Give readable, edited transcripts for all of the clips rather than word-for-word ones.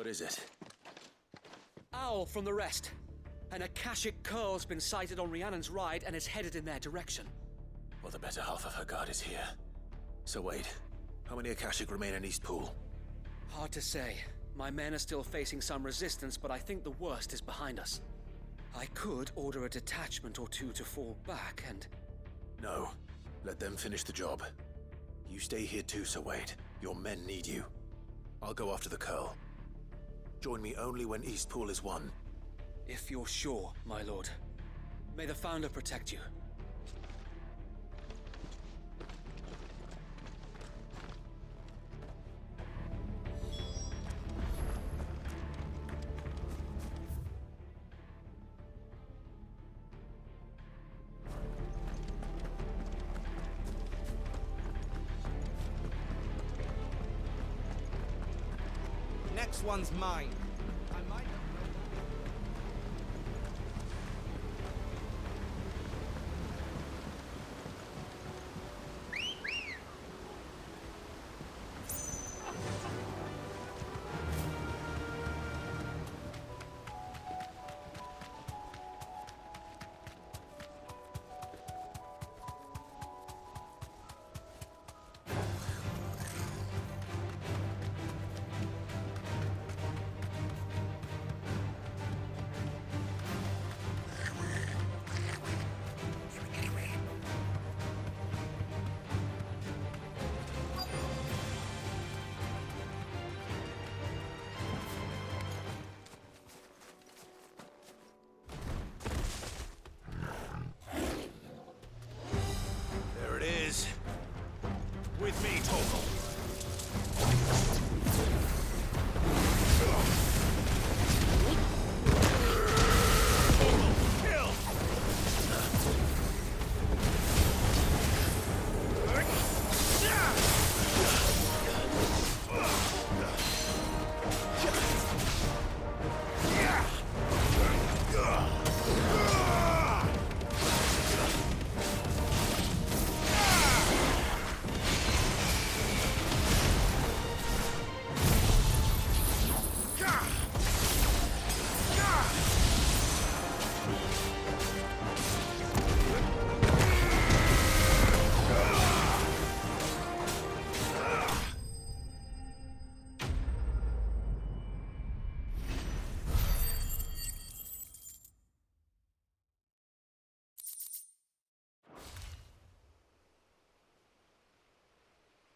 What is it? Owl from the rest. An Akashic curl's been sighted on Rhiannon's ride and is headed in their direction. Well, the better half of her guard is here. So wait, how many Akashic remain in Eastpool? Hard to say. My men are still facing some resistance, but I think the worst is behind us. I could order a detachment or two to fall back and... No. Let them finish the job. You stay here too, Sir Wade. Your men need you. I'll go after the Curl. Join me only when Eastpool is won. If you're sure, my lord. May the Founder protect you. Next one's mine. I might... There it is. With me, Torgal.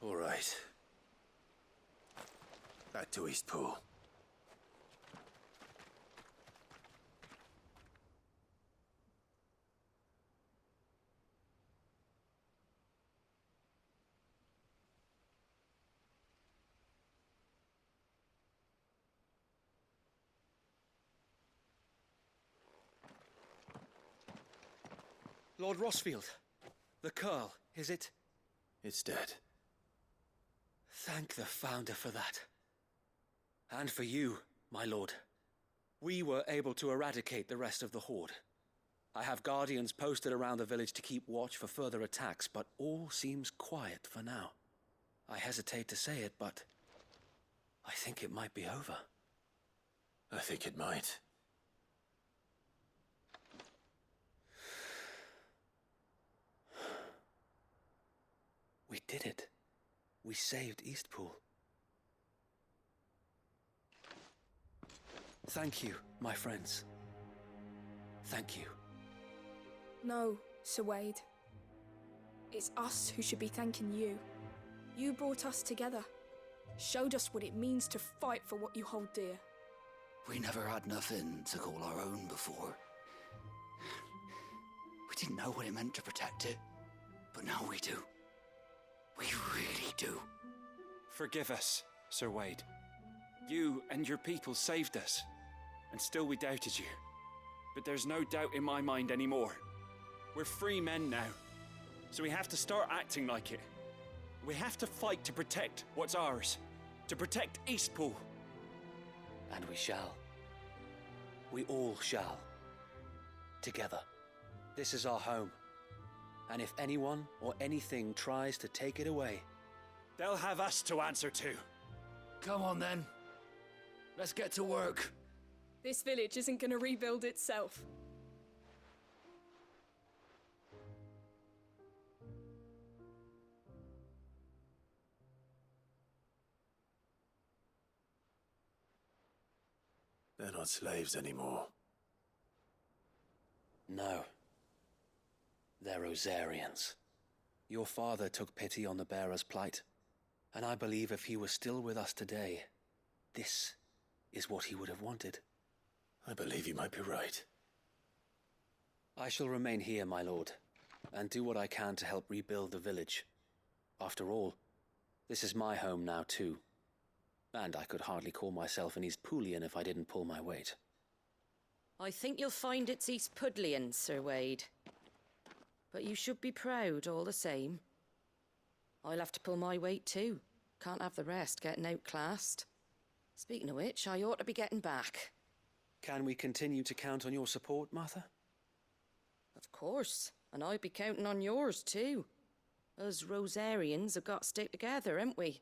All right. Back to Eastpool. Lord Rossfield, the Curl, is it? It's dead. Thank the Founder for that. And for you, my lord. We were able to eradicate the rest of the Horde. I have guardians posted around the village to keep watch for further attacks, but all seems quiet for now. I hesitate to say it, but I think it might be over. I think it might. We did it. We saved Eastpool. Thank you, my friends. Thank you. No, Sir Wade. It's us who should be thanking you. You brought us together. Showed us what it means to fight for what you hold dear. We never had nothing to call our own before. We didn't know what it meant to protect it, but now we do. We really do. Forgive us, Sir Wade. You and your people saved us, and still we doubted you. But there's no doubt in my mind anymore. We're free men now, so we have to start acting like it. We have to fight to protect what's ours, to protect Eastpool. And we shall. We all shall. Together. This is our home. And if anyone or anything tries to take it away, they'll have us to answer to. Come on then. Let's get to work. This village isn't gonna rebuild itself. They're not slaves anymore. No. They're Rosarians. Your father took pity on the bearer's plight, and I believe if he were still with us today, this is what he would have wanted. I believe you might be right. I shall remain here, my lord, and do what I can to help rebuild the village. After all, this is my home now too. And I could hardly call myself an East Poolian if I didn't pull my weight. I think you'll find it's East Pudlian, Sir Wade. But you should be proud all the same. I'll have to pull my weight too. Can't have the rest getting outclassed. Speaking of which, I ought to be getting back. Can we continue to count on your support, Martha? Of course, and I'd be counting on yours too. Us Rosarians have got to stick together, haven't we?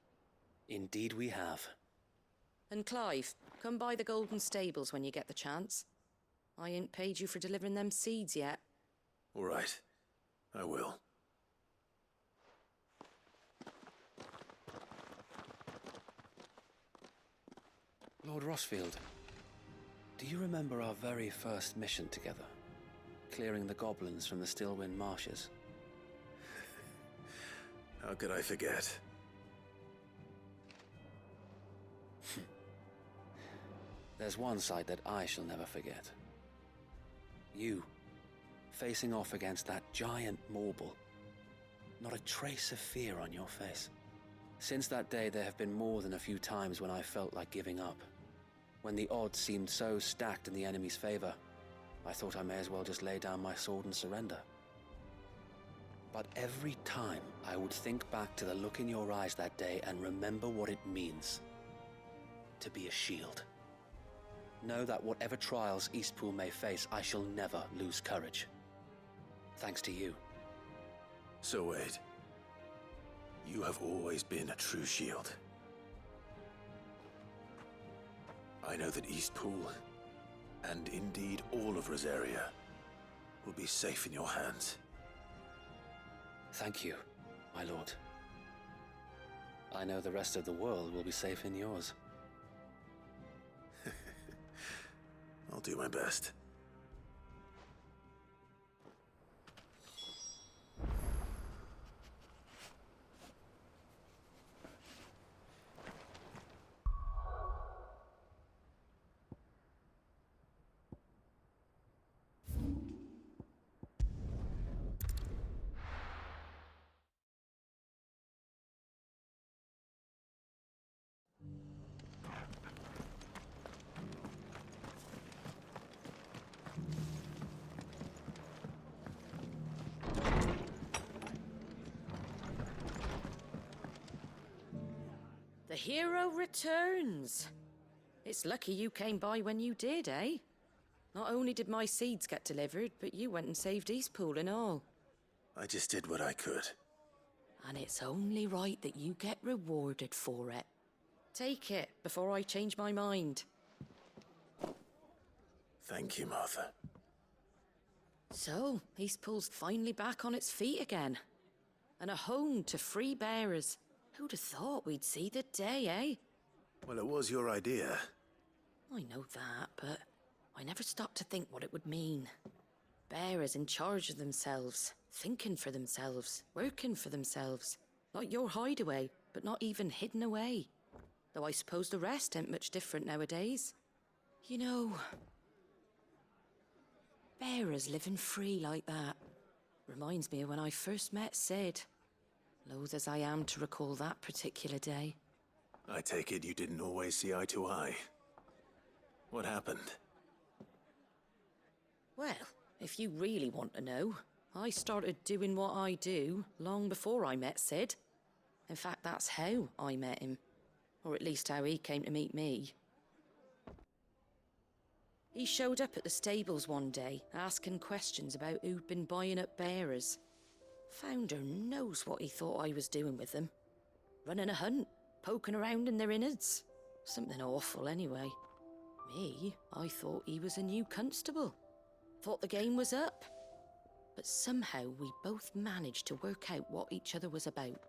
Indeed we have. And Clive, come by the Golden Stables when you get the chance. I ain't paid you for delivering them seeds yet. All right. I will. Lord Rossfield, do you remember our very first mission together? Clearing the goblins from the Stillwind marshes? How could I forget? There's one sight that I shall never forget. You, facing off against that giant Morble. Not a trace of fear on your face. Since that day, there have been more than a few times when I felt like giving up. When the odds seemed so stacked in the enemy's favor, I thought I may as well just lay down my sword and surrender. But every time, I would think back to the look in your eyes that day and remember what it means to be a shield. Know that whatever trials Eastpool may face, I shall never lose courage. Thanks to you. So Wade, you have always been a true shield. I know that Eastpool, and indeed all of Rosaria, will be safe in your hands. Thank you, my lord. I know the rest of the world will be safe in yours. I'll do my best. The hero returns. It's lucky you came by when you did, eh? Not only did my seeds get delivered, but you went and saved Eastpool and all. I just did what I could. And it's only right that you get rewarded for it. Take it before I change my mind. Thank you, Martha. So, Eastpool's finally back on its feet again. And a home to free bearers. Who'd have thought we'd see the day, eh? Well, it was your idea. I know that, but I never stopped to think what it would mean. Bearers in charge of themselves, thinking for themselves, working for themselves. Like your hideaway, but not even hidden away. Though I suppose the rest ain't much different nowadays. You know, bearers living free like that reminds me of when I first met Sid. Loath as I am to recall that particular day. I take it you didn't always see eye to eye. What happened? Well, if you really want to know, I started doing what I do long before I met Sid. In fact, that's how I met him. Or at least how he came to meet me. He showed up at the stables one day, asking questions about who'd been buying up bearers. Founder knows what he thought I was doing with them. Running a hunt, poking around in their innards. Something awful, anyway. Me, I thought he was a new constable. Thought the game was up. But somehow we both managed to work out what each other was about.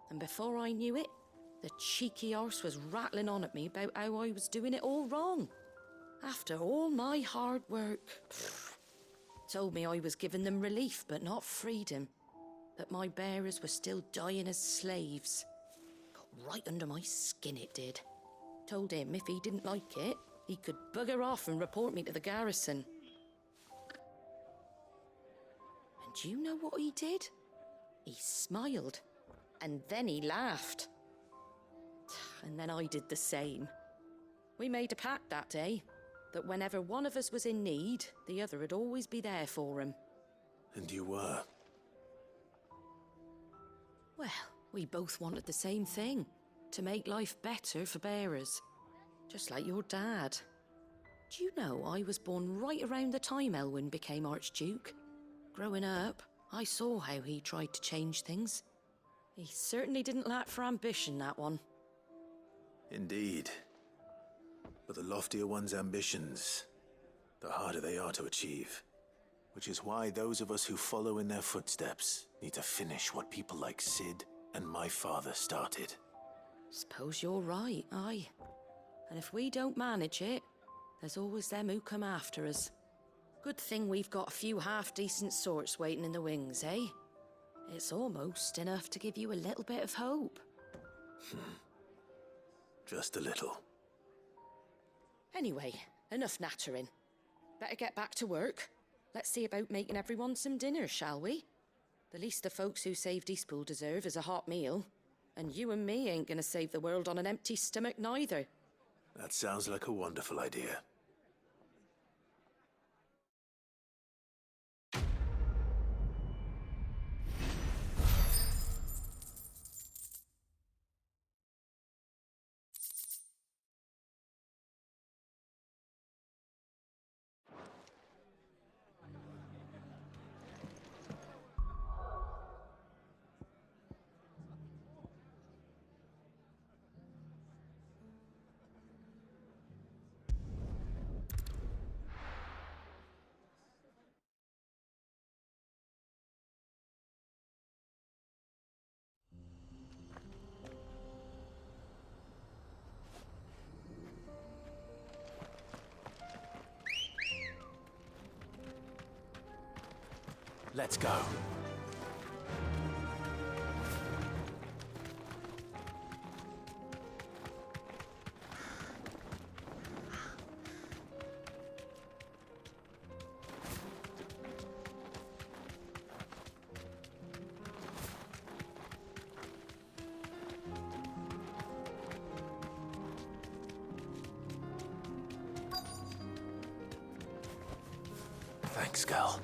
And before I knew it, the cheeky arse was rattling on at me about how I was doing it all wrong. After all my hard work. Told me I was giving them relief, but not freedom. That my bearers were still dying as slaves. Got right under my skin, it did. Told him if he didn't like it, he could bugger off and report me to the garrison. And do you know what he did? He smiled, and then he laughed. And then I did the same. We made a pact that day, that whenever one of us was in need, the other would always be there for him. And you were? Well, we both wanted the same thing, to make life better for bearers. Just like your dad. Do you know I was born right around the time Elwyn became Archduke? Growing up, I saw how he tried to change things. He certainly didn't lack for ambition, that one. Indeed. But the loftier one's ambitions, the harder they are to achieve. Which is why those of us who follow in their footsteps need to finish what people like Sid and my father started. Suppose you're right, aye. And if we don't manage it, there's always them who come after us. Good thing we've got a few half-decent sorts waiting in the wings, eh? It's almost enough to give you a little bit of hope. Just a little. Anyway, enough nattering. Better get back to work. Let's see about making everyone some dinner, shall we? The least the folks who saved Eastpool deserve is a hot meal. And you and me ain't gonna save the world on an empty stomach neither. That sounds like a wonderful idea. Let's go. Thanks, Gal.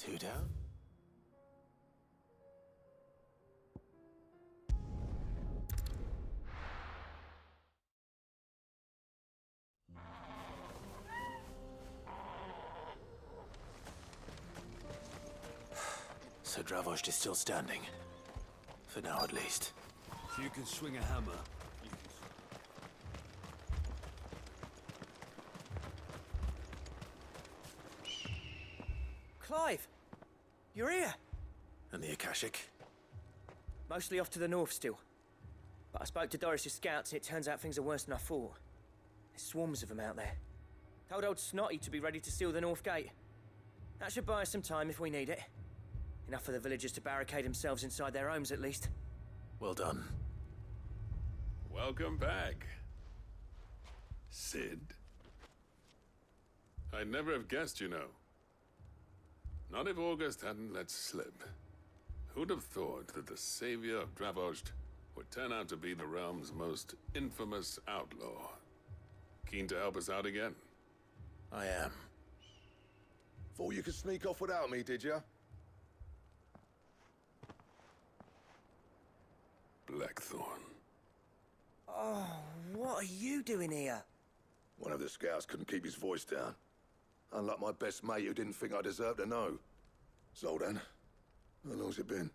Two down? So Dravost is still standing. For now, at least. If you can swing a hammer, you can... Clive! You're here! And the Akashic? Mostly off to the north still. But I spoke to Doris's scouts and it turns out things are worse than I thought. There's swarms of them out there. Told old Snotty to be ready to seal the north gate. That should buy us some time if we need it. Enough for the villagers to barricade themselves inside their homes at least. Well done. Welcome back, Sid. I'd never have guessed, you know. Not if August hadn't let slip. Who'd have thought that the savior of Dravost would turn out to be the realm's most infamous outlaw? Keen to help us out again? I am. Thought you could sneak off without me, did ya? Blackthorn. Oh, what are you doing here? One of the scouts couldn't keep his voice down. Unlike my best mate who didn't think I deserved to know. Zoldan, how long's it been?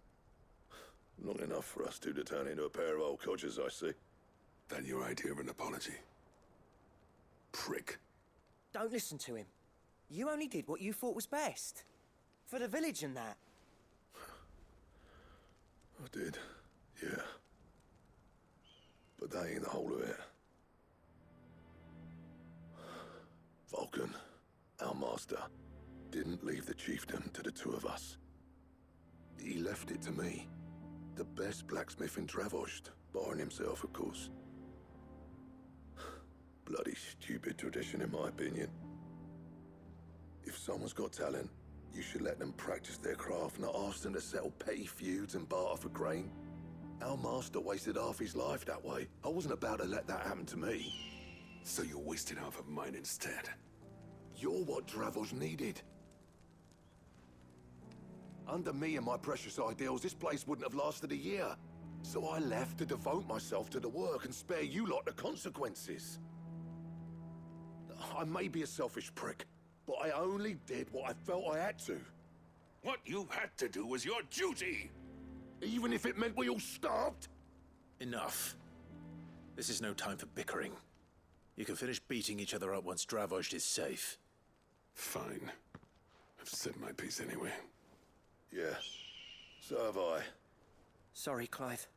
Long enough for us two to turn into a pair of old codgers, I see. That your idea of an apology? Prick. Don't listen to him. You only did what you thought was best. For the village and that. I did, yeah. But that ain't the whole of it. Vulcan, our master, didn't leave the chiefdom to the two of us. He left it to me. The best blacksmith in Dravost, barring himself, of course. Bloody stupid tradition, in my opinion. If someone's got talent, you should let them practice their craft, not ask them to settle petty feuds and barter for grain. Our master wasted half his life that way. I wasn't about to let that happen to me. So you wasted half of mine instead. You're what Dravost needed. Under me and my precious ideals, this place wouldn't have lasted a year. So I left to devote myself to the work and spare you lot the consequences. I may be a selfish prick, but I only did what I felt I had to. What you had to do was your duty! Even if it meant we all starved? Enough. This is no time for bickering. You can finish beating each other up once Dravost is safe. Fine. I've said my piece anyway. Yeah, so have I. Sorry, Clive.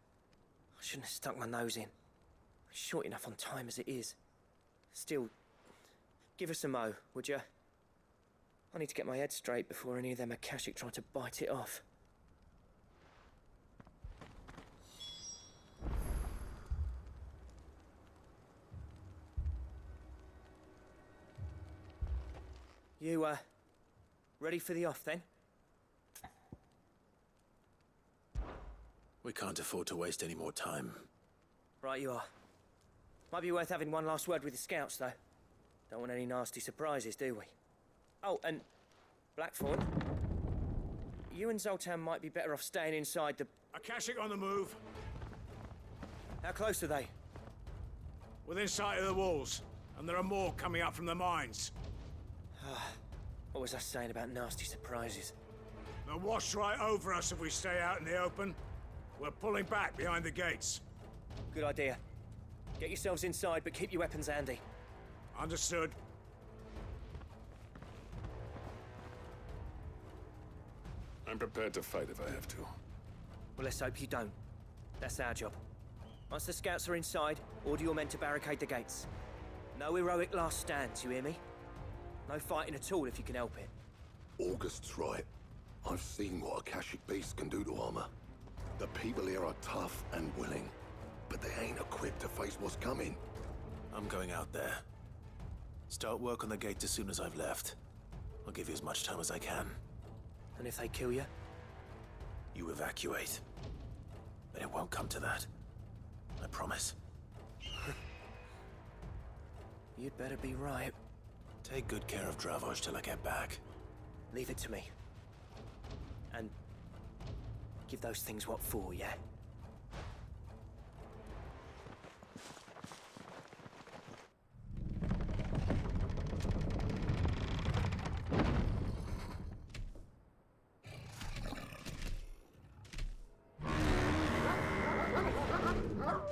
I shouldn't have stuck my nose in. We're short enough on time as it is. Still, give us a mo, would you? I need to get my head straight before any of them Akashic try to bite it off. You, ready for the off, then? We can't afford to waste any more time. Right you are. Might be worth having one last word with the scouts, though. Don't want any nasty surprises, do we? Oh, and Blackthorn, you and Zoltan might be better off staying inside the... Akashic on the move. How close are they? Within sight of the walls. And there are more coming up from the mines. What was I saying about nasty surprises? They'll wash right over us if we stay out in the open. We're pulling back behind the gates. Good idea. Get yourselves inside, but keep your weapons handy. Understood. I'm prepared to fight if I have to. Well, let's hope you don't. That's our job. Once the scouts are inside, order your men to barricade the gates. No heroic last stands, you hear me? No fighting at all if you can help it. August's right. I've seen what Akashic beasts can do to armor. The people here are tough and willing, but they ain't equipped to face what's coming. I'm going out there. Start work on the gate as soon as I've left. I'll give you as much time as I can. And if they kill you? You evacuate. But it won't come to that. I promise. You'd better be right. Take good care of Dravost till I get back. Leave it to me. And give those things what for, yeah?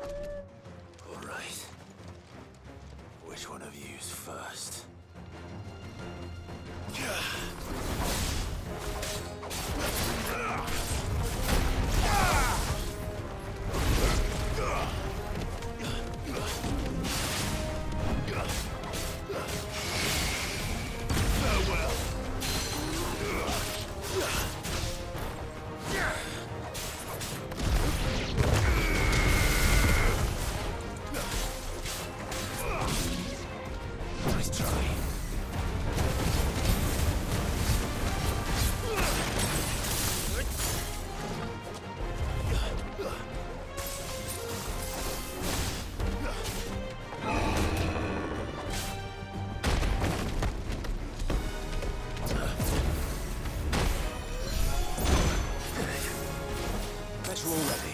All right. Which one of you's first? Nice try. Bet you're all ready.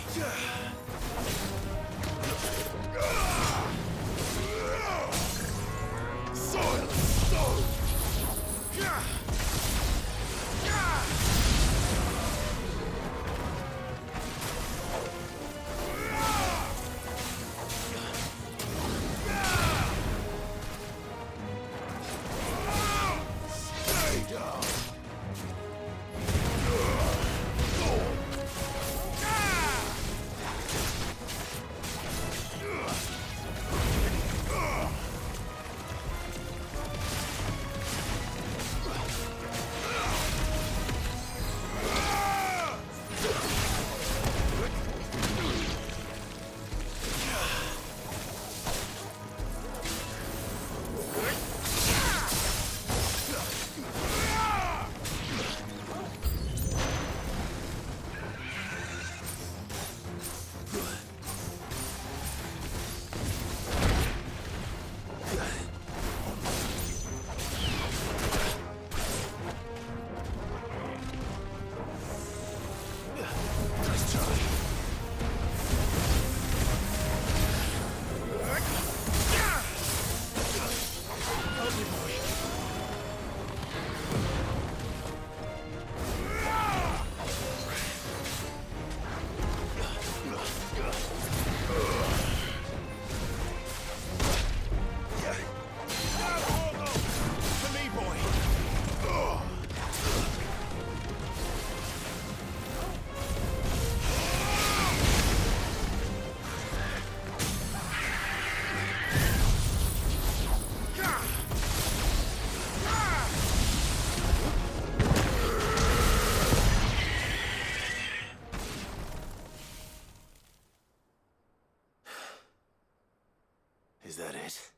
Is that it?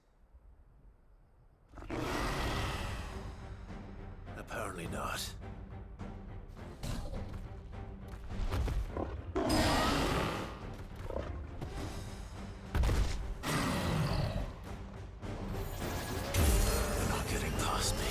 Apparently not. They're not getting past me.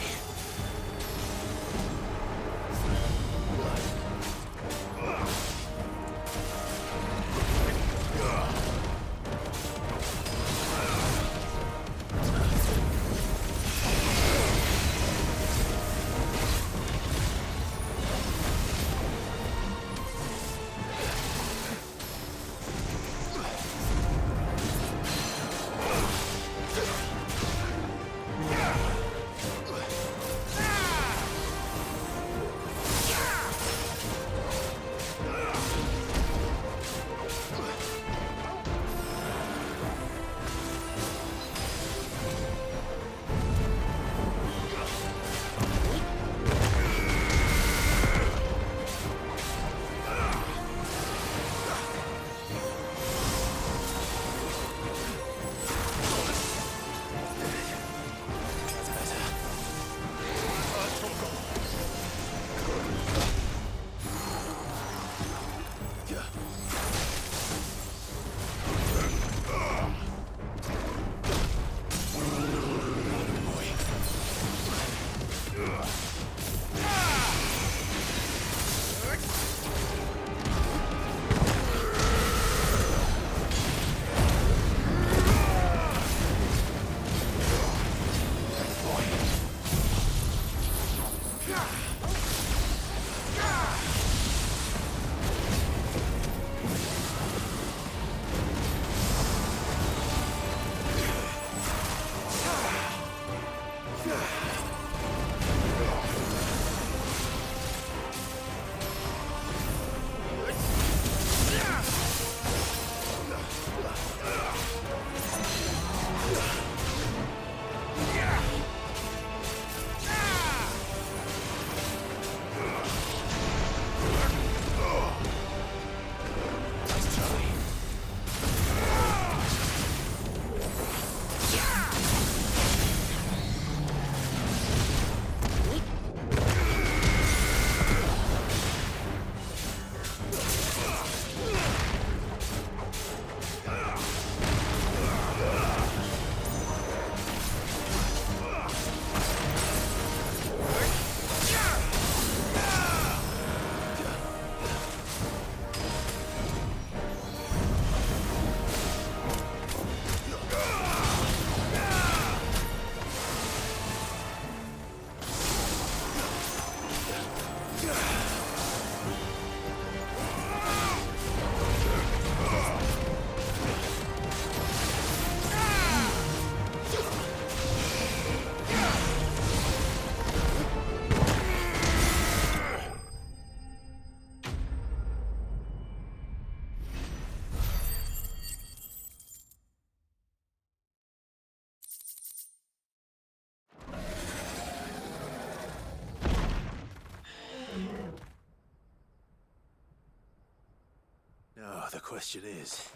question is,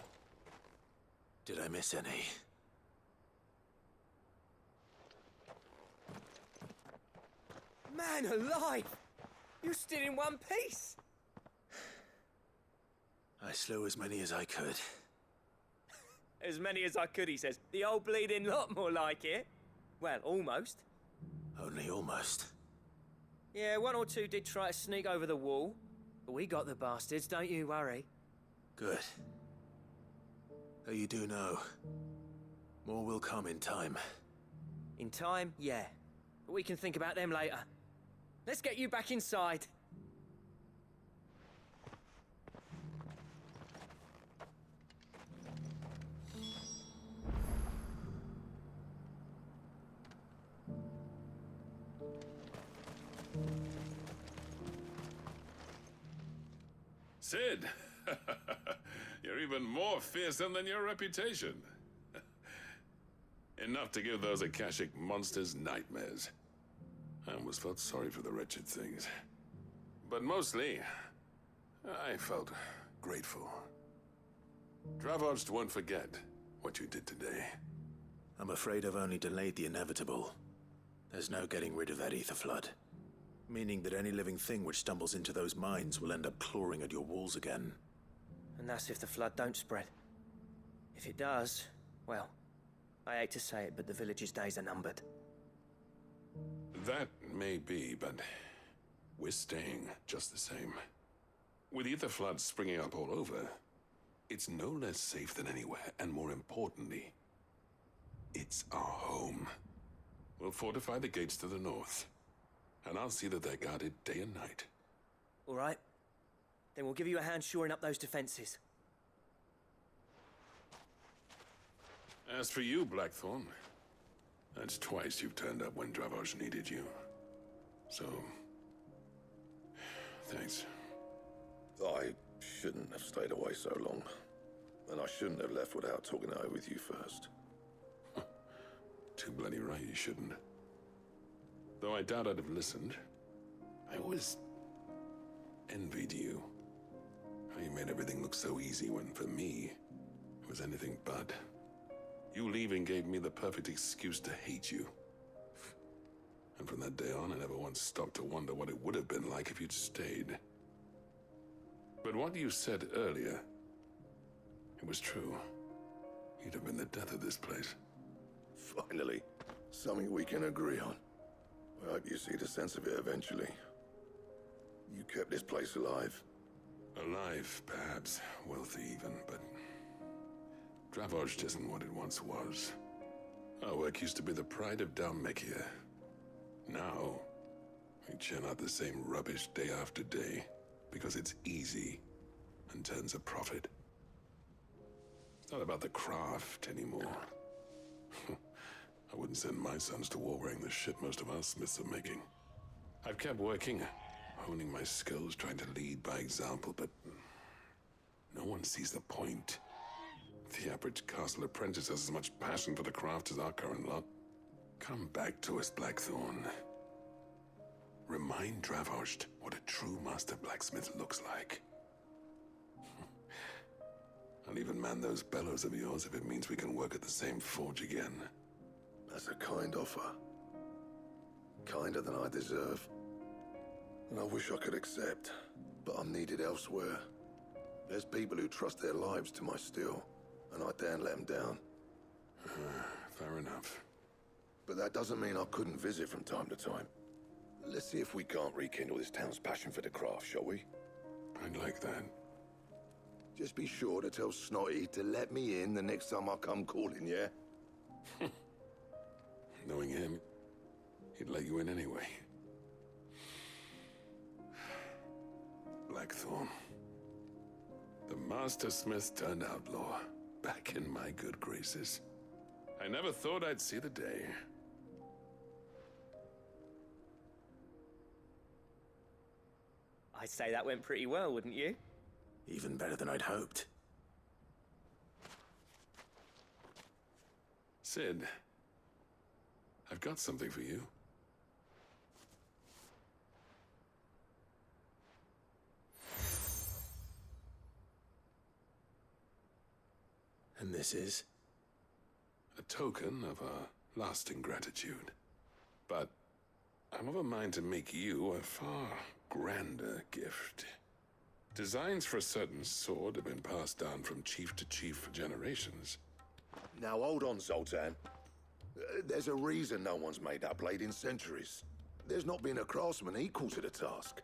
did I miss any? Man alive! You're still in one piece! I slew as many as I could. As many as I could, he says. The old bleeding lot, more like it. Well, almost. Only almost. Yeah, one or two did try to sneak over the wall. But we got the bastards, don't you worry. Good. Though you do know, more will come in time. In time, yeah. But we can think about them later. Let's get you back inside. Sid! You're even more fearsome than your reputation. Enough to give those Akashic monsters nightmares. I almost felt sorry for the wretched things. But mostly, I felt grateful. Dravoged won't forget what you did today. I'm afraid I've only delayed the inevitable. There's no getting rid of that ether flood. Meaning that any living thing which stumbles into those mines will end up clawing at your walls again. And that's if the flood don't spread. If it does, well, I hate to say it, but the village's days are numbered. That may be, but we're staying just the same. With ether floods springing up all over, it's no less safe than anywhere, and more importantly, it's our home. We'll fortify the gates to the north, and I'll see that they're guarded day and night. All right. Then we'll give you a hand shoring up those defenses. As for you, Blackthorn, that's twice you've turned up when Dravos needed you. So, thanks. I shouldn't have stayed away so long. And I shouldn't have left without talking it over with you first. Too bloody right you shouldn't. Though I doubt I'd have listened. I always envied you. How you made everything look so easy when, for me, it was anything but. You leaving gave me the perfect excuse to hate you. And from that day on, I never once stopped to wonder what it would have been like if you'd stayed. But what you said earlier, it was true. You'd have been the death of this place. Finally, something we can agree on. I hope you see the sense of it eventually. You kept this place alive. Alive, perhaps. Wealthy even, but Dravoged isn't what it once was. Our work used to be the pride of Dalmekia. Now, we churn out the same rubbish day after day because it's easy and turns a profit. It's not about the craft anymore. I wouldn't send my sons to war wearing the shit most of our smiths are making. I've kept working, honing my skills, trying to lead by example, but no one sees the point. The average castle apprentice has as much passion for the craft as our current lot. Come back to us, Blackthorn. Remind Dravoged what a true master blacksmith looks like. I'll even man those bellows of yours if it means we can work at the same forge again. That's a kind offer. Kinder than I deserve. And I wish I could accept, but I'm needed elsewhere. There's people who trust their lives to my steel, and I daren't let them down. Fair enough. But that doesn't mean I couldn't visit from time to time. Let's see if we can't rekindle this town's passion for the craft, shall we? I'd like that. Just be sure to tell Snotty to let me in the next time I come calling, yeah? Knowing him, he'd let you in anyway. Blackthorn. The Master Smith turned outlaw, back in my good graces. I never thought I'd see the day. I'd say that went pretty well, wouldn't you? Even better than I'd hoped. Sid, I've got something for you. this is? A token of our lasting gratitude. But I'm of a mind to make you a far grander gift. Designs for a certain sword have been passed down from chief to chief for generations. Now hold on, Zoltan. There's a reason no one's made that blade in centuries. There's not been a craftsman equal to the task.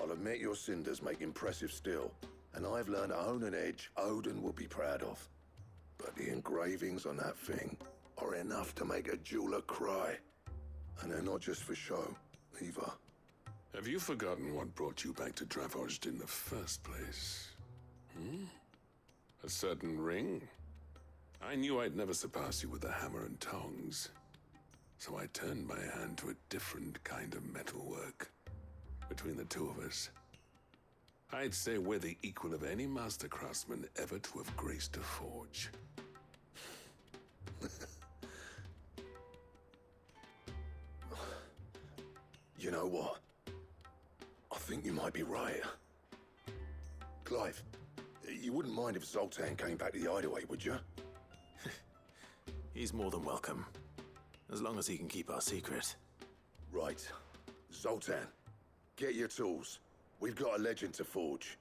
I'll admit your cinders make impressive steel, and I've learned to own an edge Odin will be proud of. But the engravings on that thing are enough to make a jeweler cry. And they're not just for show, either. Have you forgotten what brought you back to Dravozd in the first place? A certain ring? I knew I'd never surpass you with the hammer and tongs. So I turned my hand to a different kind of metalwork. Between the two of us, I'd say we're the equal of any master craftsman ever to have graced a forge. You know what? I think you might be right. Clive, you wouldn't mind if Zoltan came back to the hideaway, would you? He's more than welcome. As long as he can keep our secret. Right. Zoltan, get your tools. We've got a legend to forge.